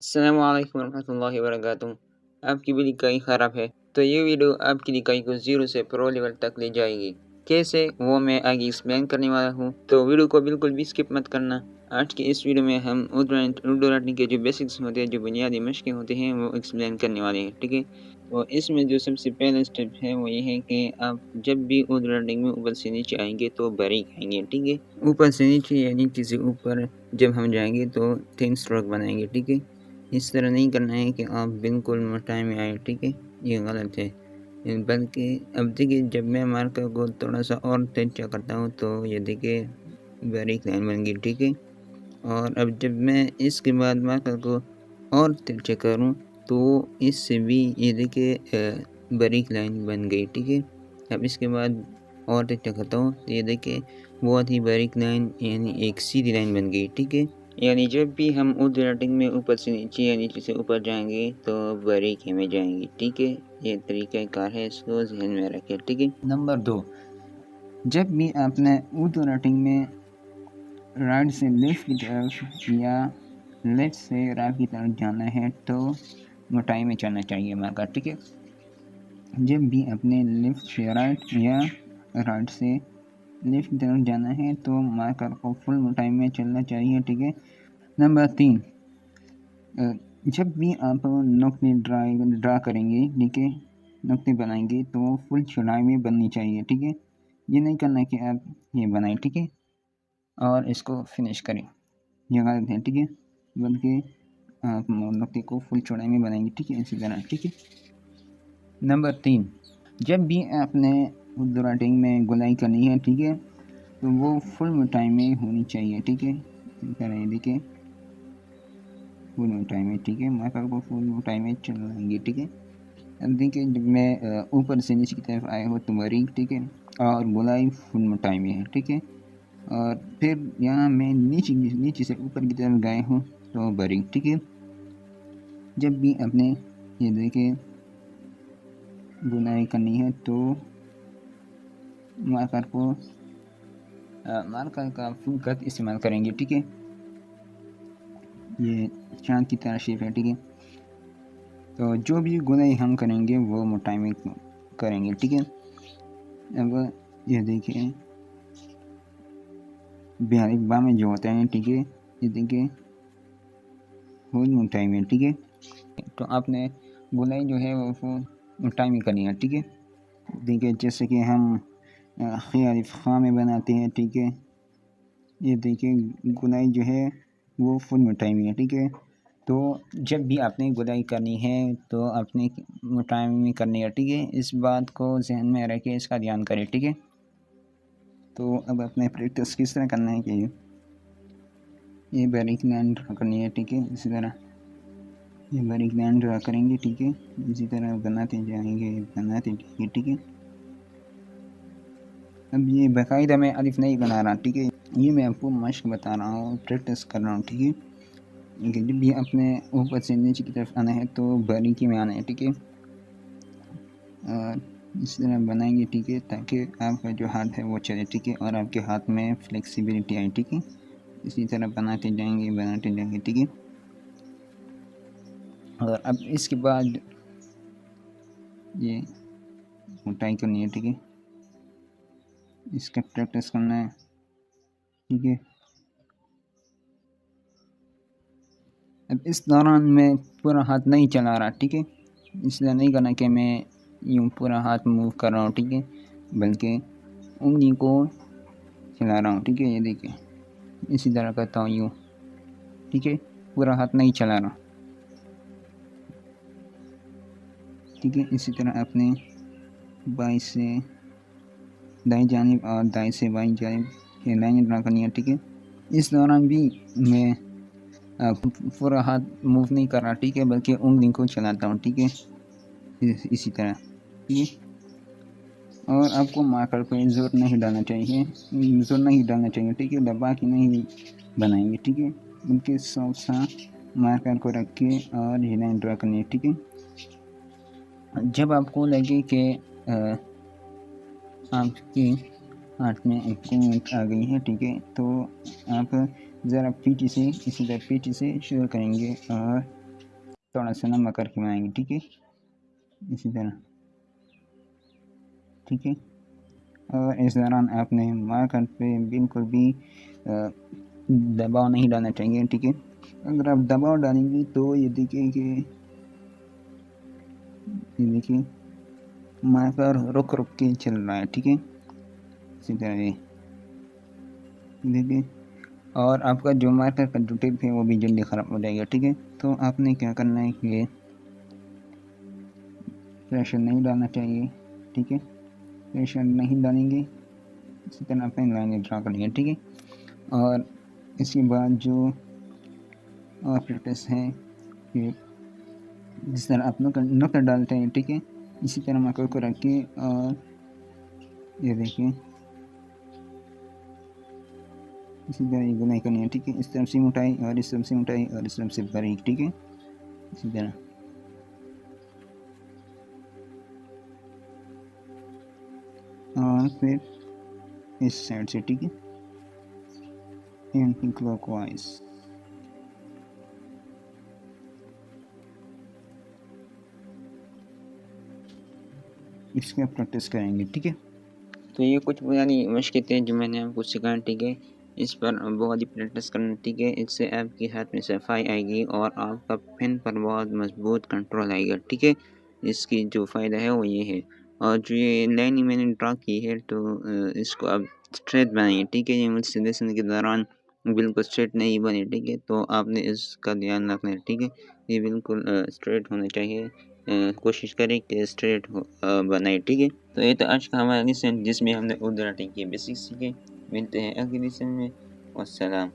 अस्सलामु अलैकुम वरहमतुल्लाहि वबरकातुहू। आपकी भी लिखाई ख़राब है, तो ये वीडियो आपकी लिखाई को ज़ीरो से प्रो लेवल तक ले जाएगी। कैसे, वो मैं आगे एक्सप्लेन करने वाला हूँ, तो वीडियो को बिल्कुल भी स्किप मत करना। आज की इस वीडियो में हम उर्दू राइटिंग के जो बेसिक्स होते हैं, जो बुनियादी मशक़ें होते हैं, वो एक्सप्लेन करने वाले हैं, ठीक है? तो इसमें जो सबसे पहला स्टेप है, वो ये है कि आप जब भी उर्दू राइटिंग में ऊपर से नीचे आएँगे, तो बारीक आएँगे, ठीक है? ऊपर से नीचे या नीचे से ऊपर जब हम जाएँगे, तो 3 स्ट्रोक बनाएँगे, ठीक है? इस तरह नहीं करना है कि आप बिल्कुल मोटाई में आए, ठीक है? ये गलत है। बल्कि अब देखिए, जब मैं मार्कर को थोड़ा-सा और तिरछा करता हूँ, तो ये देखिए बारीक लाइन बन गई, ठीक है? और अब जब मैं इसके बाद मार्कर को और तिरछा करूँ, तो इससे भी ये देखिए बारीक लाइन बन गई, ठीक है? अब इसके बाद और तिरछा करता हूँ, तो ये देखिए बहुत ही बारीक लाइन, यानी एक सीधी लाइन बन गई, ठीक है? यानी जब भी हम उर्दू राइटिंग में ऊपर से नीचे या नीचे से ऊपर जाएँगे, तो बारीकी में जाएँगे, ठीक है? ये तरीक़ाकार है, इसको ज़हन में रखें, ठीक है? नंबर 2, जब भी आपने उर्दू राइटिंग में राइट से लेफ़्ट की तरफ या लेफ़्ट से राइट की तरफ जाना है, तो मोटाई में चलना चाहिए मार्कर, ठीक है? जब भी अपने लेफ़्ट से राइट या राइट से लेफ़्ट की तरफ जाना है, तो मार्कर को फुल मोटाई में चलना चाहिए, ठीक है? नंबर 3, जब भी आप नुक्ते ड्रा करेंगे, ठीक है? नुक्ते बनाएँगे, तो फुल चौड़ाई में बननी चाहिए, ठीक है? ये नहीं करना कि आप ये बनाएँ, ठीक है? और इसको फिनिश करें, ये गलत है, ठीक है? बल्कि आप नुक्ते को फुल चौड़ाई में बनाएँगे, ठीक है? इसी तरह, ठीक है? नंबर 3, जब भी आपने उर्दू राइटिंग में गोलाई करनी है, ठीक है? तो वो फुल मोटाई में होनी चाहिए, ठीक है? इस तरह ये देखिए फुल मोटाई में, ठीक है? मार्कर को फुल मोटाई में चलाएँगे, ठीक है? अब देखिए, जब मैं ऊपर से नीचे की तरफ आया हूँ, तो बारीक, ठीक है? और गोलाई फुल मोटाई में है, ठीक है? और फिर यहाँ मैं नीचे से ऊपर की तरफ गया हूँ, तो बारीक, ठीक है? जब भी अपने ये देखिए बुनाई करनी है, तो मार्कर को मार्कर का फुल कट इस्तेमाल करेंगे, ठीक है? ये चाँद की तरह शेप है, ठीक है? तो जो भी गुनाई हम करेंगे, वो मोटाई में करेंगे, ठीक है? अब ये देखिए बिहारी बा में जो होता है, ठीक है? ये देखिए फुल मोटाई में, ठीक है? तो आपने गुनाई जो है वो फुल मोटाई में करनी है, ठीक है? देखिए, जैसे कि हम ख़ अलिफ़ ख़ा में बनाते हैं, ठीक है? ये देखिए गुनाई जो है वो फुल मोटाई में है, ठीक है? तो जब भी आपने गुनाई करनी है, तो अपने मोटाई में करनी है, ठीक है? इस बात को ज़हन में रखें, इसका ध्यान करें, ठीक है? तो अब अपने प्रैक्टिस किस तरह करना है कि ये बारीक लाइन ड्रा करनी है, ठीक है? इसी तरह ये बारीक लाइन ड्रा करेंगे, ठीक है? इसी तरह बनाते जाएंगे, ठीक है? अब ये बाकायदा मैं अलिफ नहीं बना रहा, ठीक है? ये मैं आपको मश्क बता रहा हूँ, प्रैक्टिस कर रहा हूँ, ठीक है? जब भी अपने ऊपर से नीचे की तरफ आना है, तो बारीकी में आना है, ठीक है? और इस तरह बनाएंगे, ठीक है? ताकि आपका जो हाथ है वो चले, ठीक है? और आपके हाथ में फ्लेक्सिबिलिटी आए, ठीक है? इसी तरह बनाते जाएंगे, ठीक है? और अब इसके बाद ये मोटाई करनी है, ठीक है? इसका प्रैक्टिस करना है, ठीक है? अब इस दौरान मैं पूरा हाथ नहीं चला रहा, ठीक है? इसलिए नहीं करना कि मैं यूँ पूरा हाथ मूव कर रहा हूँ, ठीक है? बल्कि उंगली को चला रहा हूँ, ठीक है? ये देखिए इसी तरह करता हूँ यूँ, ठीक है? पूरा हाथ नहीं चला रहा, ठीक है? इसी तरह अपने बाएं से दाएं जानिब और दाएं से बाएं जानिब ये लाइन ड्रा करनी है, ठीक है? इस दौरान भी मैं पूरा हाथ मूव नहीं कर रहा, ठीक है? बल्कि उंगली को चलाता हूँ, ठीक है? इसी तरह, ठीक है? और आपको मार्कर पे ज़ोर नहीं डालना चाहिए, ठीक है? दबा के नहीं बनाएंगे, ठीक है? उनके सॉफ्ट सा मार्कर को रख के और ये लाइन ड्रा करनी है, ठीक है? जब आपको लगे कि आपके हाथ में इम्प्रूवमेंट आ गई है, ठीक है? तो आप ज़रा पीछे से इसी तरह पीछे से शुरू करेंगे और थोड़ा सा नमक करके बनाएंगे, ठीक है, इसी तरह, ठीक है। और इस दौरान आपने मार्कर पे बिल्कुल भी दबाव नहीं डालना चाहिए, ठीक है। अगर आप दबाव डालेंगे तो ये देखिए मार्कर रुक रुक के चल रहा है, ठीक है, इसी तरह ये देखिए। और आपका जो मार्कर का जो टिप है वो भी जल्दी ख़राब हो जाएगा, ठीक है। तो आपने क्या करना है कि प्रेशर नहीं डालना चाहिए, ठीक है, प्रेशर नहीं डालेंगे, इसी तरह अपने लाइनें ड्रा करेंगे, ठीक है। और इसके बाद जो और प्रैक्टिस है कि जिस तरह आप नकल डालते हैं, ठीक है, इसी तरह मकर को रखिए और ये देखिए इसी तरह ये बुनाई करनी है, ठीक है। इस तरफ से उठाई और इस तरफ से उठाई और इस तरफ से बारीक, ठीक है, इसी तरह। और फिर इस साइड से, ठीक है, एंटी क्लॉकवाइज। इसका प्रैक्टिस करेंगे, ठीक है। तो ये कुछ बुनियादी मशक़ें जो मैंने आपको सिखाई, ठीक है, इस पर बहुत ही प्रैक्टिस करना, ठीक है। इससे आपके हाथ में सफाई आएगी और आपका पेन पर बहुत मजबूत कंट्रोल आएगा, ठीक है। इसकी जो फ़ायदा है वो ये है। और जो ये लाइन मैंने ड्रा की है तो इसको अब स्ट्रेट बनाइए, ठीक है। ये मुझसे लेसन के दौरान बिल्कुल स्ट्रेट नहीं बने, ठीक है, तो आपने इसका ध्यान रखना है, ठीक है। ये बिल्कुल स्ट्रेट होना चाहिए, कोशिश करें कि स्ट्रेट हो बनाए, ठीक है। तो ये तो आज का हमारा लेसन जिसमें हमने उर्दू राइटिंग के बेसिक्स सीखे। मिलते हैं अगले लेसन में। वस्सलाम।